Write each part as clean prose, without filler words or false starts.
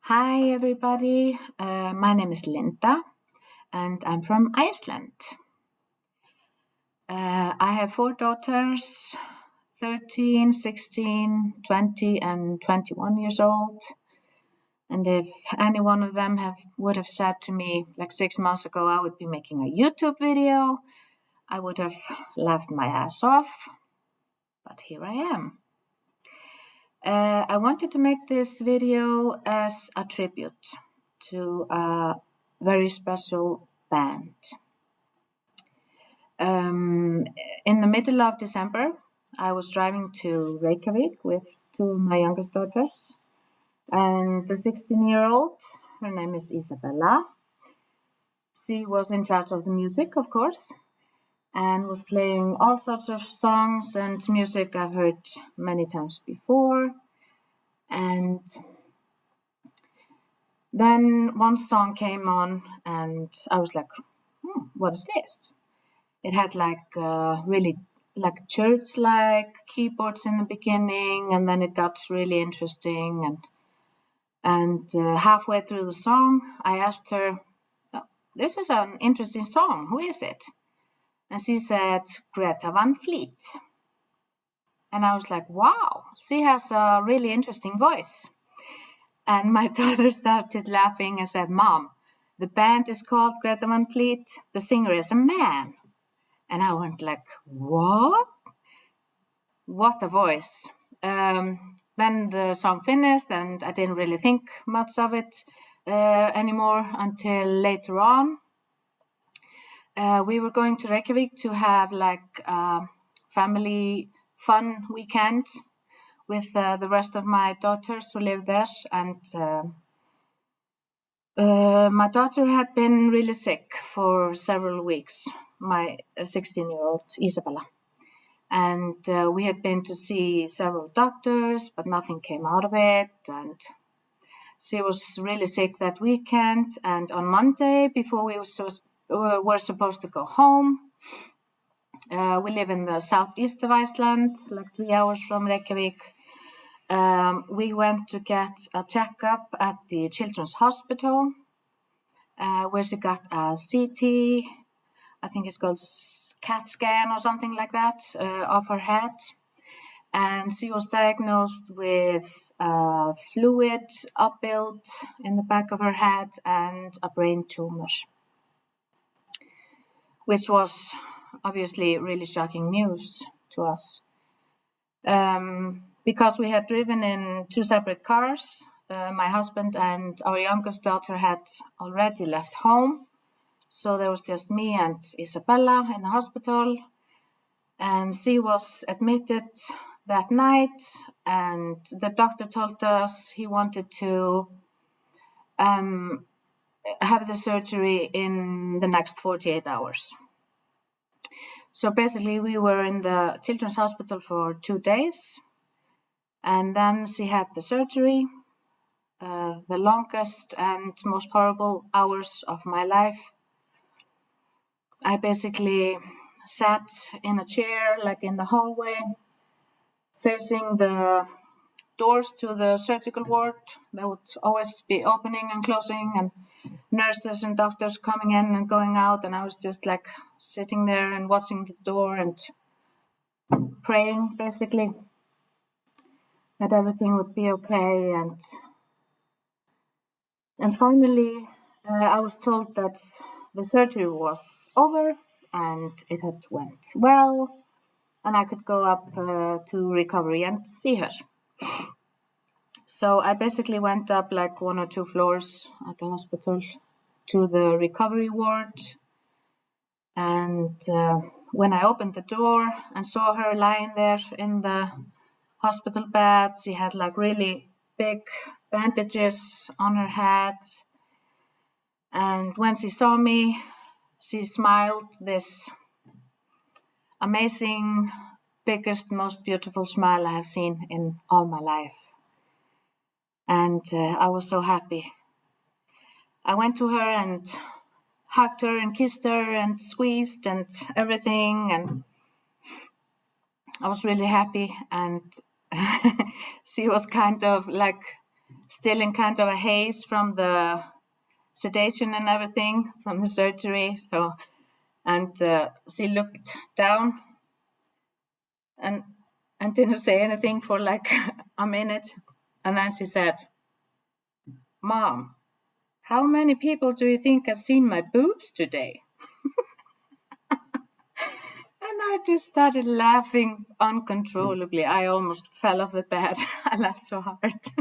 Hi, everybody. My name is Linda, and I'm from Iceland. I have four daughters 13, 16, 20, and 21 years old. And if any one of them would have said to me like 6 months ago, I would be making a YouTube video, I would have laughed my ass off. But here I am. I wanted to make this video as a tribute to a very special band. In the middle of December, I was driving to Reykjavik with two of my youngest daughters, and the 16-year-old, her name is Isabella. She was in charge of the music, of course, and was playing all sorts of songs and music I've heard many times before. And then one song came on, and I was like, what is this? It had really like church-like keyboards in the beginning, and then it got really interesting. And halfway through the song, I asked her, this is an interesting song. Who is it? And she said, Greta Van Fleet. And I was like, wow, she has a really interesting voice. And my daughter started laughing and said, Mom, the band is called Greta Van Fleet. The singer is a man. And I went like, what? What a voice. Then the song finished and I didn't really think much of it anymore until later on. We were going to Reykjavik to have like a family fun weekend with the rest of my daughters who live there. And my daughter had been really sick for several weeks, my 16-year-old Isabella. And we had been to see several doctors, but nothing came out of it. And she was really sick that weekend. And on Monday, before we were supposed to go home, we live in the southeast of Iceland, like 3 hours from Reykjavik. We went to get a checkup at the children's hospital, where she got a CT, I think it's called CAT scan or something like that, of her head. And she was diagnosed with fluid upbuild in the back of her head and a brain tumor, which was obviously really shocking news to us. Because we had driven in two separate cars, my husband and our youngest daughter had already left home. So there was just me and Isabella in the hospital. And she was admitted that night. And the doctor told us he wanted to have the surgery in the next 48 hours. So basically, we were in the children's hospital for 2 days. And then she had the surgery, the longest and most horrible hours of my life. I basically sat in a chair, like in the hallway, facing the doors to the surgical ward. They would always be opening and closing, and nurses and doctors coming in and going out. And I was just like sitting there and watching the door and praying, basically, that everything would be okay. And finally, I was told that the surgery was over and it had went well, and I could go up to recovery and see her. So I basically went up like 1 or 2 floors at the hospital to the recovery ward. And when I opened the door and saw her lying there in the hospital bed, she had like really big bandages on her head. And when she saw me, she smiled this amazing, biggest, most beautiful smile I have seen in all my life. And I was so happy. I went to her and hugged her and kissed her and squeezed and everything. And I was really happy. And she was kind of like still in kind of a haze from the sedation and everything from the surgery. So, and she looked down and didn't say anything for like a minute. And then she said, "Mom, how many people do you think have seen my boobs today?" And I just started laughing uncontrollably. I almost fell off the bed. I laughed so hard.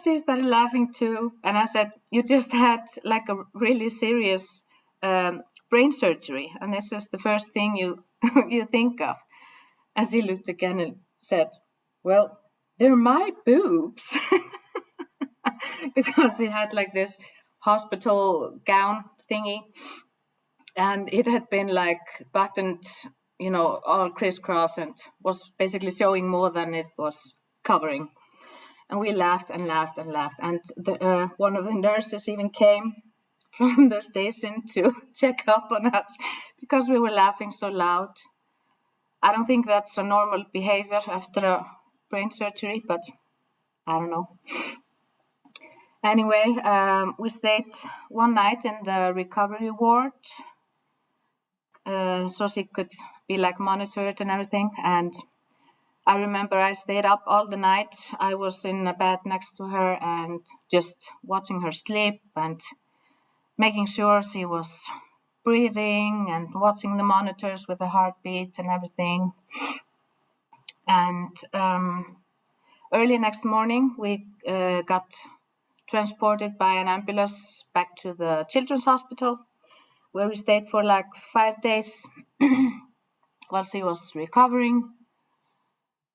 She started laughing too. And I said, "You just had like a really serious brain surgery. And this is the first thing you you think of." And she looked again and said, "Well, they're my boobs." Because he had like this hospital gown thingy. And it had been like buttoned, you know, all crisscross and was basically showing more than it was covering. And we laughed and laughed and laughed. And one of the nurses even came from the station to check up on us because we were laughing so loud. I don't think that's a normal behavior after a brain surgery, but I don't know. Anyway, we stayed one night in the recovery ward so she could be like monitored and everything. And I remember I stayed up all the night. I was in a bed next to her and just watching her sleep and making sure she was breathing and watching the monitors with the heartbeat and everything. And early next morning, we got transported by an ambulance back to the children's hospital, where we stayed for like 5 days while she was recovering,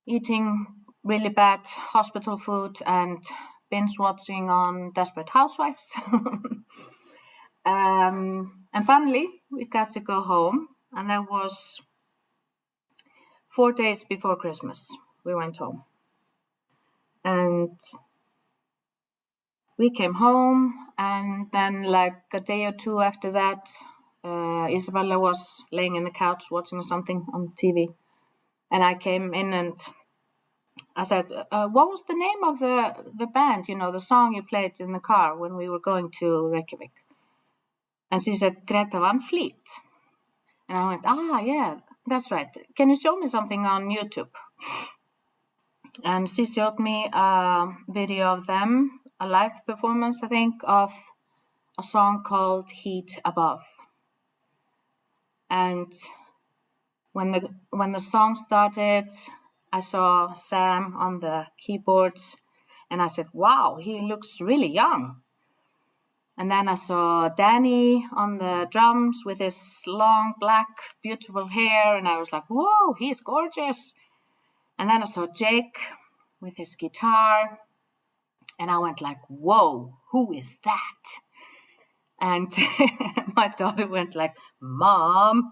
eating really bad hospital food and binge watching on Desperate Housewives. And finally, we got to go home, and that was 4 days before Christmas. We went home. And we came home, and then like a day or two after that, Isabella was laying in the couch watching something on TV. And I came in and I said, "What was the name of the band, you know, the song you played in the car when we were going to Reykjavik?" And she said, "Greta Van Fleet." And I went, yeah, that's right. Can you show me something on YouTube? And she showed me a video of them, a live performance, I think, of a song called Heat Above. And when the song started, I saw Sam on the keyboards, and I said, "Wow, he looks really young." And then I saw Danny on the drums with his long, black, beautiful hair, and I was like, "Whoa, he's gorgeous." And then I saw Jake with his guitar, and I went like, "Whoa, who is that?" And my daughter went like, "Mom."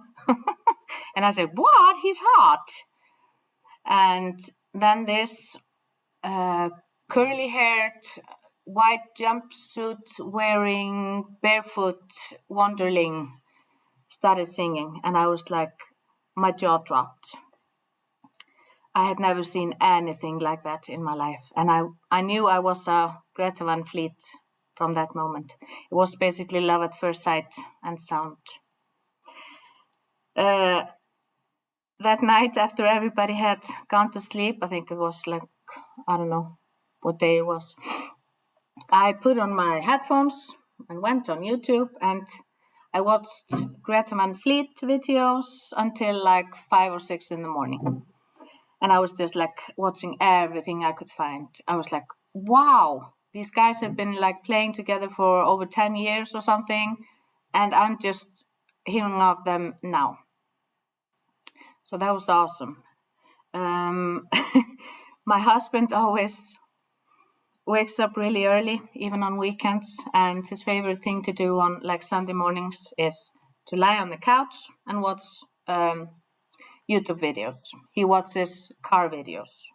And I said, "What? He's hot." And then this curly-haired, white jumpsuit wearing, barefoot wanderling started singing. And I was like, my jaw dropped. I had never seen anything like that in my life. And I knew I was a Greta Van Fleet from that moment. It was basically love at first sight and sound. That night, after everybody had gone to sleep, I think it was like, I don't know what day it was, I put on my headphones and went on YouTube, and I watched Greta Van Fleet videos until like 5 or 6 in the morning. And I was just like watching everything I could find. I was like, wow, these guys have been like playing together for over 10 years or something, and I'm just hearing of them now. So that was awesome. My husband always wakes up really early, even on weekends, and his favorite thing to do on like Sunday mornings is to lie on the couch and watch YouTube videos. He watches car videos.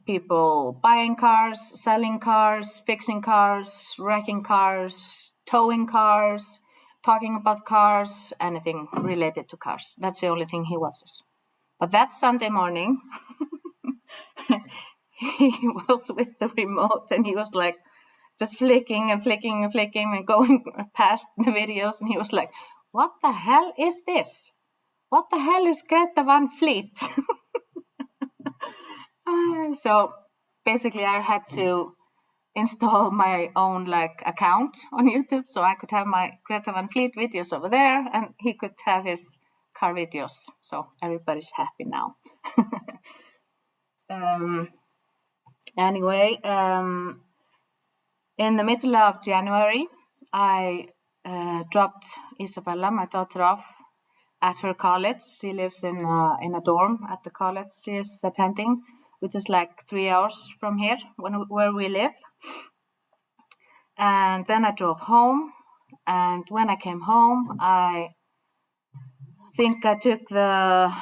People buying cars, selling cars, fixing cars, wrecking cars, towing cars, talking about cars, anything related to cars. That's the only thing he watches. But that Sunday morning, he was with the remote and he was like just flicking and flicking and flicking and going past the videos, and he was like, what the hell is this? What the hell is Greta Van Fleet? So basically I had to install my own like account on YouTube so I could have my Greta Van Fleet videos over there and he could have his car videos. So everybody's happy now. Anyway, in the middle of January, I dropped Isabella, my daughter, off at her college. She lives in a dorm at the college she is attending, which is like 3 hours from here, where we live. And then I drove home. And when I came home, I think I took the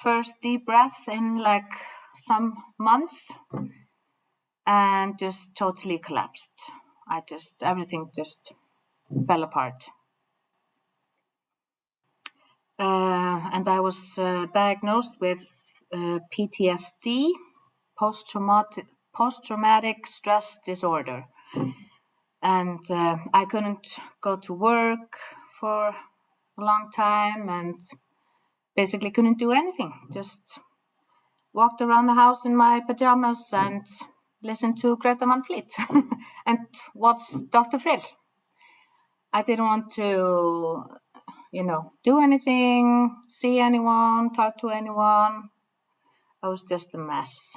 first deep breath in like some months and just totally collapsed. Everything just fell apart. And I was diagnosed with PTSD, post-traumatic stress disorder. And I couldn't go to work for a long time and basically couldn't do anything. Just walked around the house in my pajamas and listened to Greta Van Fleet and watched Dr. Phil. I didn't want to, do anything, see anyone, talk to anyone. I was just a mess.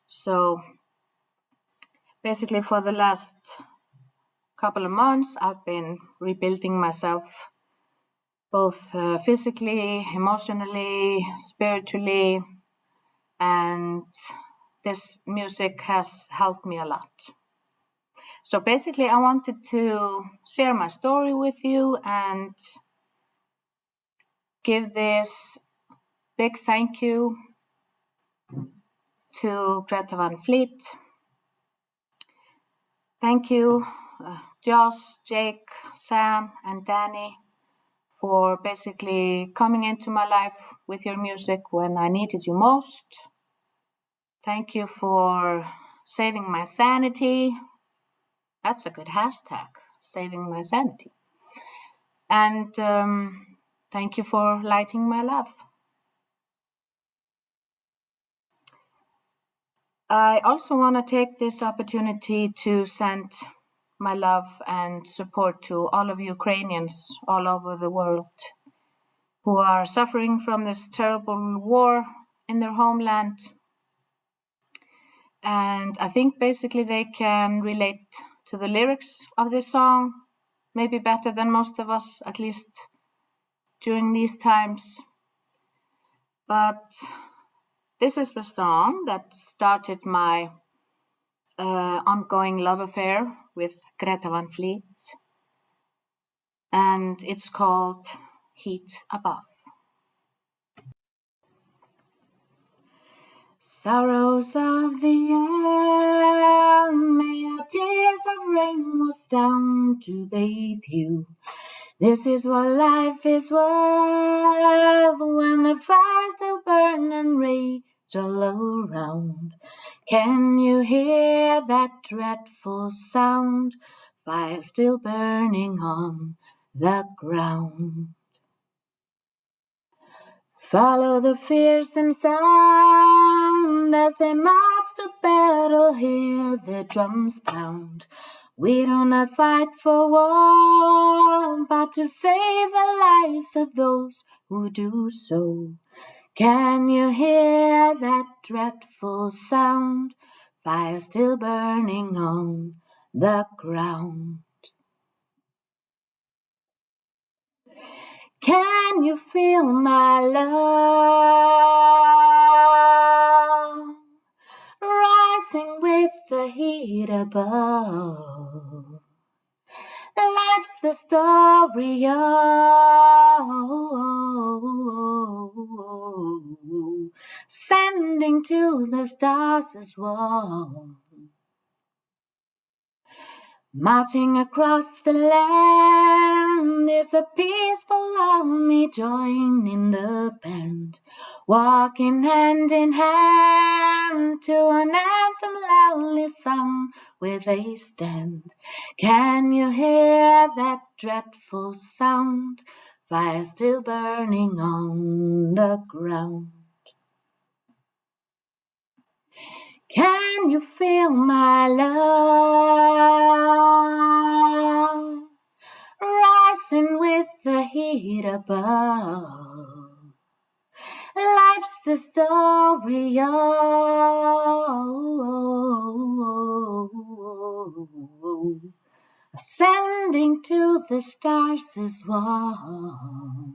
So basically for the last couple of months, I've been rebuilding myself, both physically, emotionally, spiritually, and this music has helped me a lot. So basically, I wanted to share my story with you and give this big thank you to Greta Van Fleet. Thank you, Josh, Jake, Sam, and Danny, for basically coming into my life with your music when I needed you most. Thank you for saving my sanity. That's a good hashtag, saving my sanity. And thank you for lighting my love. I also want to take this opportunity to send my love and support to all of Ukrainians all over the world who are suffering from this terrible war in their homeland. And I think basically they can relate to the lyrics of this song, maybe better than most of us, at least during these times. But this is the song that started my ongoing love affair with Greta Van Fleet. And it's called Heat Above. Sorrows of the earth, may our tears of rain wash down to bathe you. This is what life is worth when the fires still burn and rage all around. Can you hear that dreadful sound? Fire still burning on the ground. Follow the fearsome sound as they march to battle, hear the drums pound. We do not fight for war, but to save the lives of those who do so. Can you hear that dreadful sound? Fire still burning on the ground. Can you feel my love rising with the heat above? Life's the story of sending to the stars as well. Marching across the land is a peaceful army joining the band, walking hand in hand to an anthem loudly sung where they stand. Can you hear that dreadful sound? Fire still burning on the ground. Can you feel my love rising with the heat above? Life's the story of ascending to the stars as one.